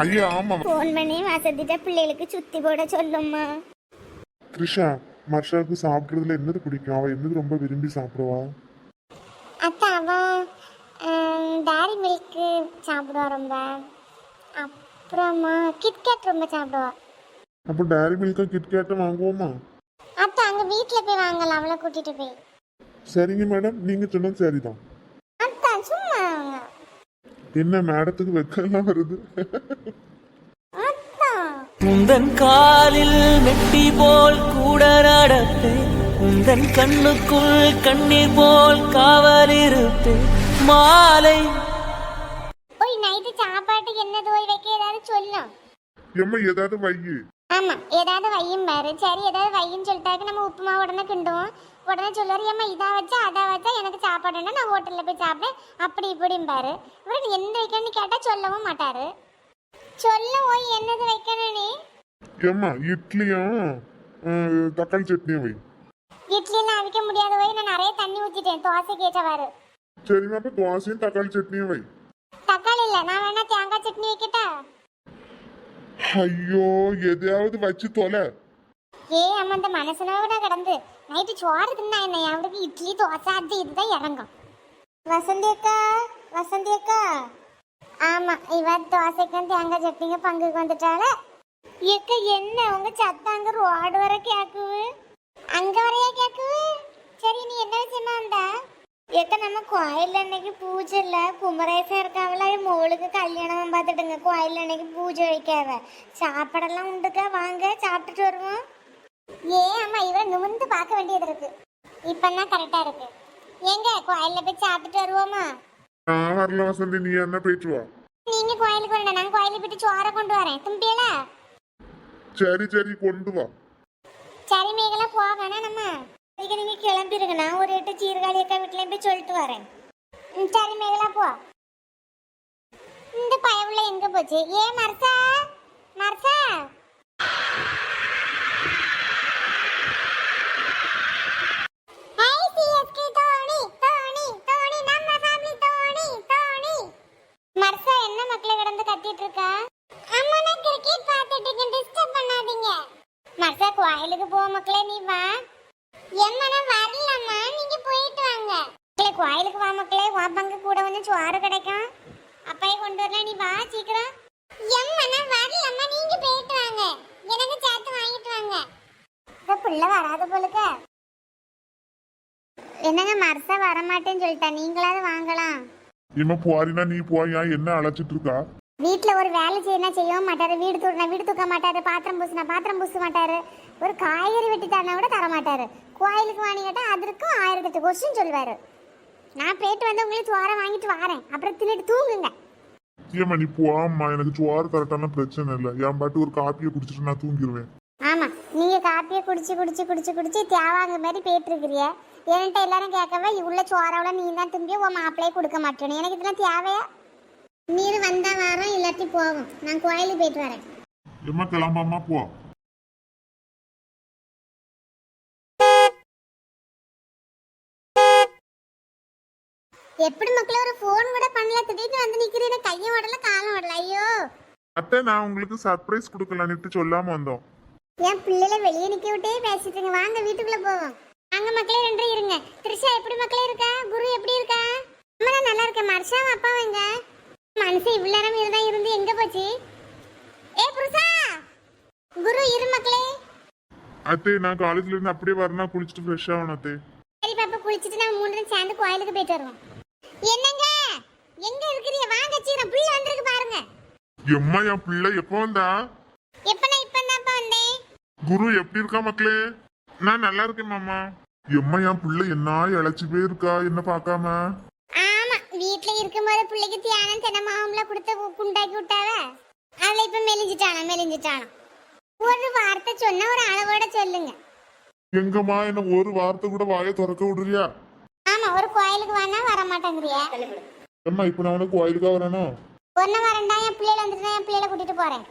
ஐயா ஆமா. போன் பண்ணி வசதிட்ட பிள்ளைகளுக்கு சுத்தி போட சொல்லும்மா. த்ரிஷா, மர்ஷாவுக்கு சாப்பிட்றதுல என்னது பிடிக்கும்? அவ என்னது ரொம்ப விரும்பி சாப்பிடுவா? அத்தா அவன் டைரி மில்க் சாப்பிடுவா ரொம்ப. அப்புறமா கிட்கேட் ரொம்ப சாப்பிடுவா. அப்போ டைரி மில்கா கிட்கேட்டும் வாங்குவோமா? அத்தா அங்க வீட்டுல போய் வாங்கலாம், அவளை கூட்டிட்டு போய். சரிங்க மேடம், நீங்க சொன்னது சரிதான். அத்தா சும்மா என்ன மேடத்துக்கு வெக்கலாம் வருது? அத்தா உந்தன் காலில் மெட்டி போல் கூட நடப்பேன், உந்தன் கண்ணுக்குள் கண்ணீர் போல் காவல் இருப்பேன். மாலை போய் நைட்டு சாப்பாட்டுக்கு என்ன தோய் வைக்க ஏதாவது சொல்லும். எம்மா ஏதாவது வையு. ஆமா ஏதாவது வையும் பாரு. சரி ஏதாவது வையின்னு சொல்லிட்டாக்கு நம்ம உப்புமா உடனே கிண்டுவோம். உடனே சொல்லுவாரு, ஏம்மா இதா வச்சா அதா வச்சா எனக்கு சாப்பாடுன்னா நான் ஹோட்டல்ல போய் சாப்பிட்டேன் அப்படி இப்படியும் பாரு. இவரு எந்த வைக்கணும்னு கேட்டா சொல்லவும் மாட்டாரு. சொல்ல ஓய் என்னது வைக்கணும் நீ? எம்மா இட்லியும் தக்காளி சட்னியும் வை. இட்லிலாம் அவிக்க முடியாத போய் நான் நிறைய தண்ணி ஊத்திட்டேன் தோசை கேட்டவாரு. சரிம்மா, அப்ப தோசையும் தக்காளி சட்னியும் வை. தக்காளி இல்ல, நான் வேணா தேங்காய் சட்னி வைக்கட்டா? ஐயோ, எதையாவது வச்சு தொலை. அம்மா அந்த மனசனோட கிடந்து நைட்டு சோறு தின்னா என்ன அவருக்கு இட்லி தோசை அது இதுதான் இறங்கும். வசந்தி அக்கா, வசந்தி அக்கா. ஆமா இவ தோசைக்கும் தேங்காய் சட்னிங்க பங்குக்கு வந்துட்டால. எக்க என்ன உங்க சத்தாங்க ரோடு வர கேக்குவு, அங்க வரையா கேக்குவு. சரி நீ என்ன விஷயமா வந்தா? எக்க நம்ம கோயில்ல அன்னைக்கு பூஜை இல்ல, குமரேசன் இருக்காவல மோளுக்கு கல்யாணம் பார்த்துட்டுங்க. கோயில்ல அன்னைக்கு பூஜை வைக்காவ, சாப்பாடெல்லாம் உண்டுக்கா, வாங்க சாப்பிட்டுட்டு வருவோம். அம்மா இவரை நிமிந்து பார்க்க வேண்டியது இருக்கு. இப்பதான் கரெக்டா இருக்கு. எங்க கோயில்ல போய் சாப்பிட்டுட்டு வருவோமா? நான் வரல வசந்தி, நீ என்ன போயிட்டு வா. நீங்க கோயிலுக்கு வரணும், நான் கோயிலுக்கு போயிட்டு சோற கொண்டு வரேன். தும்பியல சரி சரி கொண்டு வா. சரி மேகலா போவேனா நம்ம? இதுக்கு நீங்க கிளம்பிருங்க, நான் ஒரு 8 சீர்காழி அக்கா வீட்டுல போய் சொல்லிட்டு வரேன். சரி மேகலா போ. இந்த பயவுல எங்க போச்சு? மர்சா, மர்சா. மர்சா என்ன மக்களே கடந்து கத்திட்டு இருக்கா? அம்மா நான் கிரிக்கெட் பார்த்துட்டு இருக்கேன், டிஸ்டர்ப் பண்ணாதீங்க. மர்சா கோயிலுக்கு போ மக்களே, நீ வா. எம்மா நான் வரலம்மா, நீங்க போயிட்டு வாங்க. மக்களே கோயிலுக்கு வா மக்களே, வா பங்கு கூட வந்து சோறு கிடைக்கும். அப்பையே கொண்டு வரலாம், நீ வா சீக்கிரம். எம்மா நான் வரலம்மா, நீங்க போயிட்டு வாங்க, எனக்கு சேர்த்து வாங்கிட்டு வாங்க. இந்த பிள்ளை வராது போலுக்க. என்னங்க மர்சா வரமாட்டேன்னு சொல்லிட்டா, நீங்களாவது வாங்கலாம். இம்மா போறினா நீ போயா, என்ன அழைச்சிட்டு இருக்கா? வீட்டுல ஒரு வேலை செய்யணும் செய்யவும் மாட்டாரு, வீடு தூக்கினா வீடு தூக்க மாட்டாரு, பாத்திரம் பூசினா பாத்திரம் பூச மாட்டாரு, ஒரு காய்கறி வெட்டி தரனா கூட தர மாட்டாரு. கோயிலுக்கு வாங்கி கேட்டா அதற்கும் 1008 கொஸ்டின் சொல்வாரு. நான் போயிட்டு வந்து உங்களுக்கு சோற வாங்கிட்டு வரேன், அப்புறம் தின்னுட்டு தூங்குங்க. ஏம்மா நீ போம்மா, எனக்கு சோறு தரட்டான பிரச்சனை இல்லை, என் பாட்டு ஒரு காப்பியை குடிச்சிட்டு நான் தூங்கிடுவேன். ஆமா நீங்க காப்பியை குடிச்சு குடிச்சு குடிச்சு குடிச்சு தேவாங்க மாதிரி போயிட்டு இருக்கிறிய. என்கிட்ட எல்லாரும் கேட்கவே உள்ள சோறவுல நீ தான் திரும்பி உன் மாப்பிள்ளையே கொடுக்க மாட்டேன்னு. எனக்கு இதெல்லாம் தேவையா? நீர் வந்தா வாரம் இல்லாட்டி போவோம், நான் கோயிலுக்கு போயிட்டு வரேன். எம்மா கிளம்பாமா போ. எப்படி மக்களே ஒரு போன் கூட பண்ணல, திடீர்னு வந்து நிக்கிறேன், கையும் ஓடல காலும் ஓடல. ஐயோ அத்தை, நான் உங்களுக்கு சர்ப்ரைஸ் கொடுக்கலான்னுட்டு சொல்லாம வந்தோம். என் பிள்ளைல வெளியே நிக்க விட்டே பேசிட்டுங்க, வாங்க வீட்டுக்குள்ள போவோம். அங்க மக்களே 2 இருங்க. த்ரிஷா எப்படி மக்களே இருக்கா? குரு எப்படி இருக்கா? அம்மா நான் நல்லா இருக்கேன். மர்ஷா அப்பா எங்க? மனசு இவ்வளவு நேரம் இருந்தா இருந்து எங்க போச்சு? புருஷா குரு இரு மக்களே. அத்தை, நான் காலேஜ்ல இருந்து அப்படியே வரணும், குளிச்சுட்டு ஃப்ரெஷ் ஆகணும் அத்தை. சரி பாப்பா, குளிச்சிட்டு நம்ம 3 பேரும் சேர்ந்து கோயிலுக்கு போயிட்டு வருவோம். என்னங்க எங்க இருக்கிறீங்க? வாங்க சீக்கிரம், பிள்ளை வந்திருக்கு பாருங்க. எம்மா என் பிள்ளை எப்போ வந்தா? இப்பதான் வந்தேன். குரு எப்படி இருக்கா மக்களே? நான் நல்லா இருக்கேன் மாமா. எம்மா என் பிள்ளை என்ன இழைச்சி போயிருக்கா, என்ன பார்க்காம? ஆமா வீட்டுல இருக்கும்போது பிள்ளைக்கு தியானம் தினமாவும்ல கொடுத்து குண்டாக்கி விட்டாவ, அதுல இப்ப மெலிஞ்சிட்டானா. ஒரு வார்த்தை சொன்னா ஒரு அளவோட சொல்லுங்க. எங்கம்மா என்ன ஒரு வார்த்தை கூட வாயை திறக்க விடுறியா? ஆமா ஒரு கோயிலுக்கு வேணா வர மாட்டேங்கிறியா? எம்மா இப்ப நான் கோயிலுக்கா வரணும். ஒன்னும் வரண்டா, என் பிள்ளைல வந்துட்டு என் பிள்ளைல கூட்டிட்டு போறேன்.